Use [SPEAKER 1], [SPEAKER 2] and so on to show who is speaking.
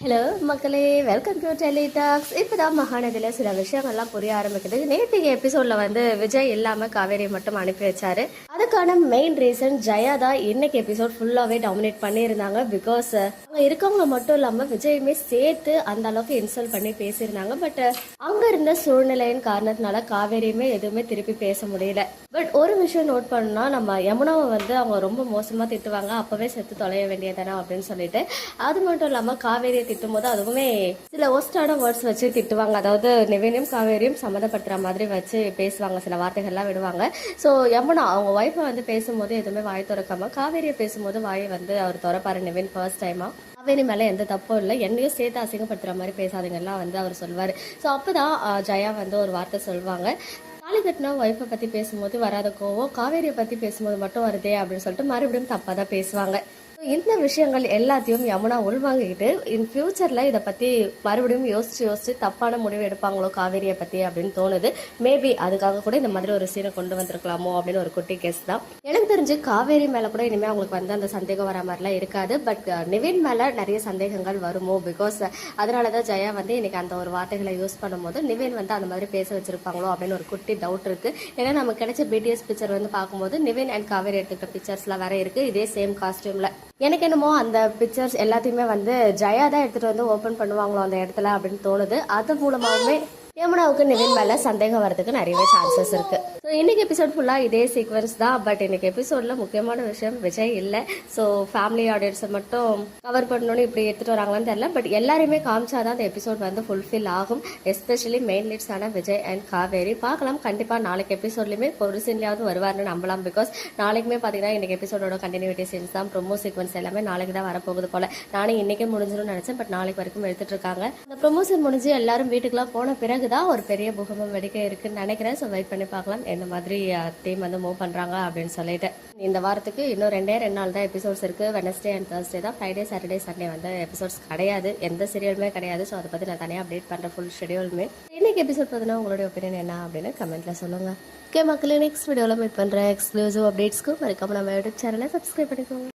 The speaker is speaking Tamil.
[SPEAKER 1] ஹலோ மக்களே, வெல்கம் டு டெலிடாக்ஸ். இப்போதான் மகாநதியில் சில விஷயங்கள்லாம் புரிய ஆரம்பிக்குது. நேற்றுக்கு எபிசோடில் விஜய் இல்லாமல் காவேரி மட்டும் அனுப்பி வச்சாரு. அதுக்கான மெயின் ரீசன் ஜெயா தான் இன்னைக்கு எபிசோட் ஃபுல்லாகவே டாமினேட் பண்ணியிருந்தாங்க. பிகாஸ் அங்கே இருக்கவங்க மட்டும் இல்லாமல் விஜயுமே சேர்த்து அந்த அளவுக்கு இன்சல்ட் பண்ணி பேசியிருந்தாங்க. பட் அங்கே இருந்த சூழ்நிலையின் காரணத்தினால காவேரியுமே எதுவுமே திருப்பி பேச முடியல. பட் ஒரு விஷயம் நோட் பண்ணா, நம்ம யமுனாவை அவங்க ரொம்ப மோசமாக திட்டுவாங்க, அப்போவே செத்து தொலைய வேண்டியதானே அப்படின்னு சொல்லிட்டு. அது மட்டும் இல்லாமல் காவேரியை திட்டும் போது அதுவுமே சில ஒஸ்டான வேர்ட்ஸ் வச்சு திட்டுவாங்க. அதாவது நிவேனையும் காவேரியும் சம்மந்தப்படுத்துற மாதிரி வச்சு பேசுவாங்க, சில வார்த்தைகள்லாம் விடுவாங்க. ஸோ யமுனா அவங்க ஒய்ஃபை பேசும்போது எதுவுமே வாய் திறக்காம காவேரியை பேசும்போது வாயை அவர் திறப்பாரு. நிவின் ஃபர்ஸ்ட் டைமா காவேரி மேலே எந்த தப்பும் இல்லை, என்னையும் சேர்த்து அசிங்கப்படுத்துற மாதிரி பேசாதீங்கலாம் அவர் சொல்வார். ஸோ அப்போதான் ஜெயா ஒரு வார்த்தை சொல்லுவாங்க. தாலி கட்டினா ஒய்ஃபை பற்றி பேசும்போது வராத கோவம் காவேரியை பற்றி பேசும்போது மட்டும் வருதே அப்படின்னு சொல்லிட்டு மறுபடியும் தப்பாக தான் பேசுவாங்க. இந்த விஷயங்கள் எல்லாத்தையும் யமுனா உள்வாங்கிக்கிட்டு இன் ஃபியூச்சரில் இதை பற்றி மறுபடியும் யோசிச்சு தப்பான முடிவு எடுப்பாங்களோ காவேரியை பற்றி அப்படின்னு தோணுது. மேபி அதுக்காக கூட இந்த மாதிரி ஒரு சீனை கொண்டு வந்திருக்கலாமோ அப்படின்னு ஒரு குட்டி கேஸ் தான். எனக்கு தெரிஞ்சு காவேரி மேலே கூட இனிமேல் அவங்களுக்கு அந்த சந்தேகம் வர மாதிரிலாம் இருக்காது. பட் நிவின் மேலே நிறைய சந்தேகங்கள் வருமோ, பிகாஸ் அதனால தான் ஜெயா இன்னைக்கு அந்த ஒரு வார்த்தைகளை யூஸ் பண்ணும்போது நிவின் அந்த மாதிரி பேச வச்சிருப்பாங்களோ அப்படின்னு ஒரு குட்டி டவுட் இருக்கு. ஏன்னா நமக்கு கிடைச்ச பிடிஎஸ் பிக்சர் பார்க்கும்போது நிவின் அண்ட் காவேரி எடுத்துக்கிட்ட பிக்சர்ஸ்லாம் வேற இருக்கு, இதே சேம் காஸ்டியூம்ல. எனக்கு என்னமோ அந்த பிக்சர்ஸ் எல்லாத்தையுமே ஜெயா தான் எடுத்துட்டு ஓபன் பண்ணுவாங்களோ அந்த இடத்துல அப்படின்னு தோணுது. அது மூலமாகவே யமுனாவுக்கு நிவின் மேல சந்தேகம் வரதுக்கு நிறையவே சான்சஸ் இருக்கு. ஸோ இன்னைக்கு எபிசோட் ஃபுல்லா இதே சீக்வன்ஸ் தான். பட் இன்னைக்கு எபிசோட்ல முக்கியமான விஷயம் விஜய் இல்லை. ஸோ ஃபேமிலி ஆடியன்ஸை மட்டும் கவர் பண்ணணும்னு இப்படி எடுத்துட்டு வராங்களான்னு தெரியல. பட் எல்லாருமே காமிச்சாதான் அந்த எபிசோட் ஃபுல்ஃபில் ஆகும். எஸ்பெஷலி மெயின் லீட்ஸான விஜய் அண்ட் காவேரி பார்க்கலாம். கண்டிப்பா நாளைக்கு எபிசோட்லயுமே ஒரு சீன்லயாவது வருவார்னு நம்பலாம். பிகாஸ் நாளைக்குமே பாத்தீங்கன்னா இன்னைக்கு எபிசோடோட கண்டினியூட்டி சீன்ஸ் தான், ப்ரொமோ சீக்வன்ஸ் எல்லாமே நாளைக்கு தான் வரப்போகுது போல. நானே இன்னைக்கே முடிஞ்சிடும் நினைச்சேன், பட் நாளைக்கு வரைக்கும் எடுத்துட்டு இருக்காங்க. அந்த ப்ரொமோஷன் முடிஞ்சு எல்லாரும் வீட்டுக்குலாம் போன பிறகு தான் ஒரு பெரிய பூகம்பம் வெடிக்க இருக்குன்னு நினைக்கிறேன். ஸோ வெயிட் பண்ணி பார்க்கலாம் எந்த மாதிரி டீம் மூவ் பண்றாங்க அப்படின்னு சொல்லிட்டு. இந்த வாரத்துக்கு இன்னும் 2 நாள் தான் எபிசோட்ஸ் இருக்கு. வெனஸ்டே அண்ட் தர்ஸ்டே தான். ஃப்ரைடே சாட்டர்டே சண்டே எபிசோட்ஸ் கிடையாது, எந்த சீரியலுமே கிடையாது. ஸோ அதை பத்தி நான் தனியாக அப்டேட் பண்றேன் ஃபுல் ஷெடியூலுமே. இன்னைக்கு எபிசோட் பார்த்தீங்கன்னா உங்களுடைய ஒப்பீனியன் என்ன அப்படின்னு கமெண்ட்ல சொல்லுங்க. ஓகே மக்களே, நெக்ஸ்ட் வீடியோவில் மீட் பண்றேன். எக்ஸ்க்ளூசிவ் அப்டேட்ஸ்க்கு மறக்காம நம்ம யூடியூப் சேனலை சப்ஸ்கிரைப் பண்ணிக்கோங்க.